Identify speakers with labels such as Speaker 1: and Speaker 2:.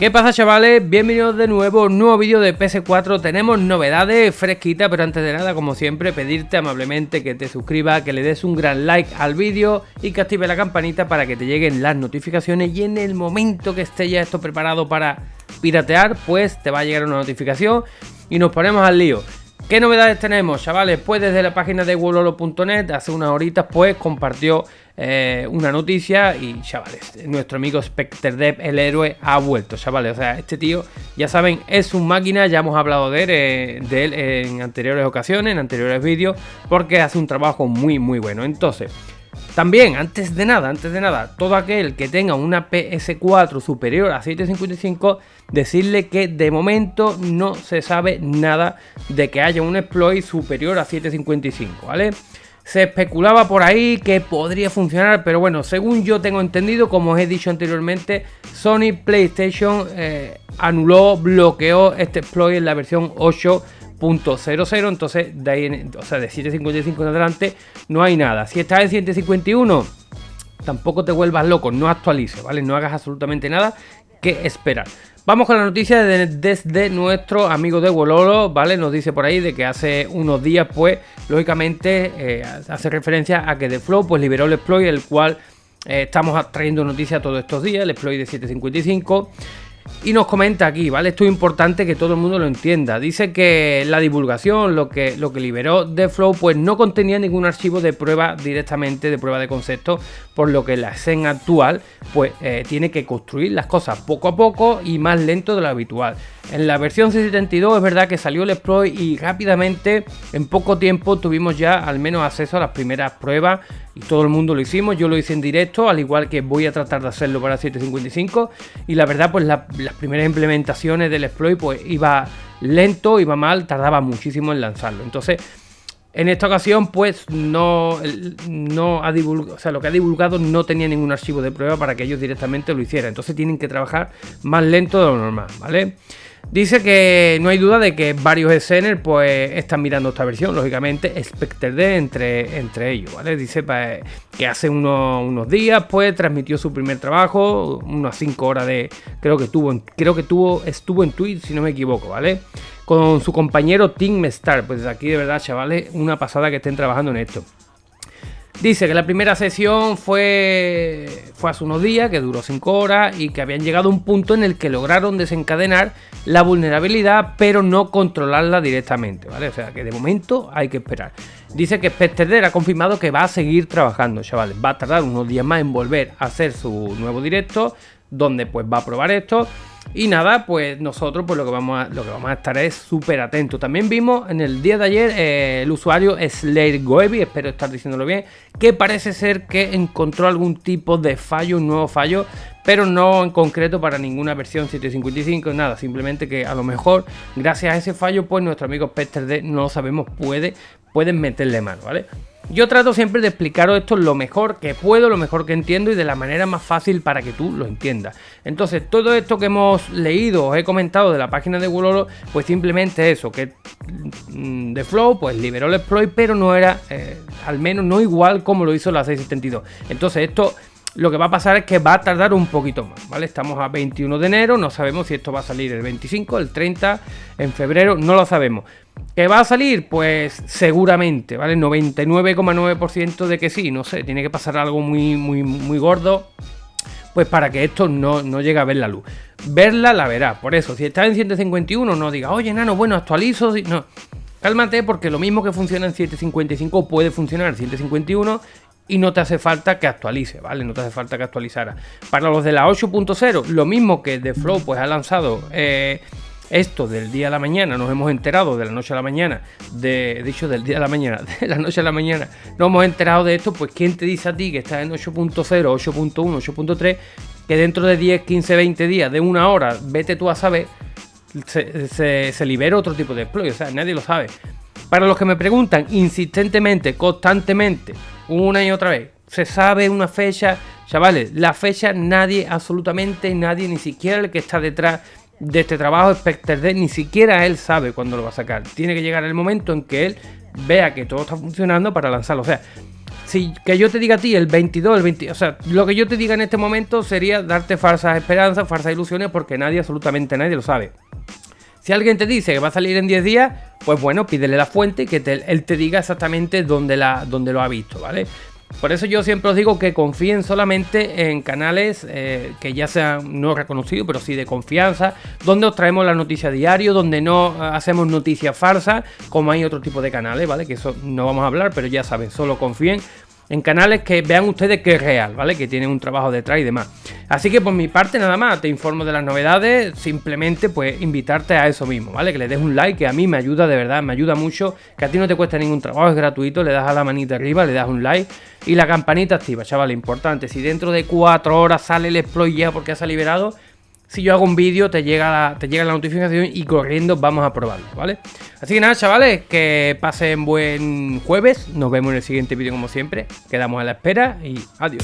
Speaker 1: ¿Qué pasa, chavales? Bienvenidos de nuevo a un nuevo vídeo de PS4. Tenemos novedades fresquitas, pero antes de nada, como siempre, pedirte amablemente que te suscribas, que le des un gran like al vídeo y que actives la campanita para que te lleguen las notificaciones, y en el momento que esté ya esto preparado para piratear, pues te va a llegar una notificación y nos ponemos al lío. ¿Qué novedades tenemos, chavales? Pues desde la página de wololo.net hace unas horitas pues compartió una noticia y, chavales, nuestro amigo SpecterDev, el héroe, ha vuelto, chavales. O sea, este tío, ya saben, es un máquina. Ya hemos hablado de él en anteriores ocasiones, en anteriores vídeos, porque hace un trabajo muy bueno. Entonces, también, antes de nada, todo aquel que tenga una PS4 superior a 755, decirle que de momento no se sabe nada de que haya un exploit superior a 755, ¿vale? Se especulaba por ahí que podría funcionar, pero bueno, según yo tengo entendido, como os he dicho anteriormente, Sony PlayStation anuló, bloqueó este exploit en la versión 8.00, entonces de ahí, o sea, de 755 en adelante no hay nada. Si estás en 751, tampoco te vuelvas loco, no actualices, ¿vale? No hagas absolutamente nada que esperar. Vamos con la noticia desde nuestro amigo de Wololo, ¿vale? Nos dice por ahí de que hace unos días, pues, lógicamente, hace referencia a que The Flow, pues, liberó el exploit, el cual estamos trayendo noticias todos estos días, el exploit de 755. Y nos comenta aquí, ¿vale? Esto es importante que todo el mundo lo entienda. Dice que la divulgación, lo que liberó The Flow, pues no contenía ningún archivo de prueba directamente, de prueba de concepto, por lo que la escena actual, pues tiene que construir las cosas poco a poco y más lento de lo habitual. En la versión 672 es verdad que salió el exploit y rápidamente, en poco tiempo, tuvimos ya al menos acceso a las primeras pruebas y todo el mundo lo hicimos. Yo lo hice en directo, al igual que voy a tratar de hacerlo para 755, y la verdad, pues las primeras implementaciones del exploit pues iba lento, iba mal, tardaba muchísimo en lanzarlo. Entonces, en esta ocasión, pues no ha divulgado, o sea, lo que ha divulgado no tenía ningún archivo de prueba para que ellos directamente lo hicieran. Entonces tienen que trabajar más lento de lo normal, ¿vale? Dice que no hay duda de que varios esceners pues están mirando esta versión, lógicamente, SpecterDev entre ellos, ¿vale? Dice pues, que hace unos días pues transmitió su primer trabajo, unas 5 horas de, estuvo en Twitch, si no me equivoco, ¿vale? Con su compañero Team Star. Pues aquí de verdad, chavales, una pasada que estén trabajando en esto. Dice que la primera sesión fue hace unos días, que duró 5 horas, y que habían llegado a un punto en el que lograron desencadenar la vulnerabilidad, pero no controlarla directamente, ¿vale? O sea que de momento hay que esperar. Dice que SpecterDev ha confirmado que va a seguir trabajando, chavales. Va a tardar unos días más en volver a hacer su nuevo directo, donde pues va a probar esto. Y nada, pues nosotros pues lo que vamos a estar es súper atentos. También vimos en el día de ayer el usuario SlayerGoebi, espero estar diciéndolo bien, que parece ser que encontró algún tipo de fallo, un nuevo fallo, pero no en concreto para ninguna versión 755, nada, simplemente que a lo mejor gracias a ese fallo pues nuestro amigo SpecterDev, no lo sabemos, pueden meterle mano, ¿vale? Yo trato siempre de explicaros esto lo mejor que puedo, lo mejor que entiendo y de la manera más fácil para que tú lo entiendas. Entonces, todo esto que hemos leído, os he comentado de la página de Wololo, pues simplemente eso, que The Flow pues liberó el exploit, pero no era, al menos no igual como lo hizo la 672. Entonces, esto lo que va a pasar es que va a tardar un poquito más, ¿vale? Estamos a 21 de enero, no sabemos si esto va a salir el 25, el 30, en febrero, no lo sabemos. ¿Que va a salir? Pues seguramente, ¿vale? 99,9% de que sí, no sé, tiene que pasar algo muy gordo, pues para que esto no llegue a ver la luz. Verla la verá, por eso, si estás en 151 no digas, oye, nano, bueno, actualizo, no. Cálmate, porque lo mismo que funciona en 755 puede funcionar en 751 y no te hace falta que actualice, ¿vale? No te hace falta que actualizara. Para los de la 8.0, lo mismo que The Flow pues ha lanzado esto del día a la mañana, nos hemos enterado de la noche a la mañana, del día a la mañana, de la noche a la mañana, nos hemos enterado de esto, pues ¿quién te dice a ti que estás en 8.0, 8.1, 8.3, que dentro de 10, 15, 20 días, de una hora, vete tú a saber, se libera otro tipo de exploit? O sea, nadie lo sabe. Para los que me preguntan insistentemente, constantemente, una y otra vez, ¿se sabe una fecha? Chavales, la fecha nadie, absolutamente nadie, ni siquiera el que está detrás de este trabajo, SpecterDev, ni siquiera él sabe cuándo lo va a sacar. Tiene que llegar el momento en que él vea que todo está funcionando para lanzarlo. O sea, si que yo te diga a ti el 22, el 20, o sea, lo que yo te diga en este momento sería darte falsas esperanzas, falsas ilusiones, porque nadie, absolutamente nadie lo sabe. Si alguien te dice que va a salir en 10 días, pues bueno, pídele la fuente y que él te diga exactamente dónde lo ha visto, ¿vale? Por eso yo siempre os digo que confíen solamente en canales que ya sean no reconocidos, pero sí de confianza, donde os traemos la noticia diario, donde no hacemos noticias falsas, como hay otro tipo de canales, ¿vale? Que eso no vamos a hablar, pero ya saben, solo confíen en canales que vean ustedes que es real, ¿vale? Que tienen un trabajo detrás y demás. Así que por mi parte nada más, te informo de las novedades, simplemente pues invitarte a eso mismo, ¿vale? Que le des un like, que a mí me ayuda de verdad, me ayuda mucho, que a ti no te cuesta ningún trabajo, es gratuito, le das a la manita arriba, le das un like y la campanita activa, chaval, importante. Si dentro de 4 horas sale el exploit ya porque se ha liberado, si yo hago un vídeo te llega la notificación y corriendo vamos a probarlo, ¿vale? Así que nada, chavales, que pasen buen jueves. Nos vemos en el siguiente vídeo como siempre. Quedamos a la espera y adiós.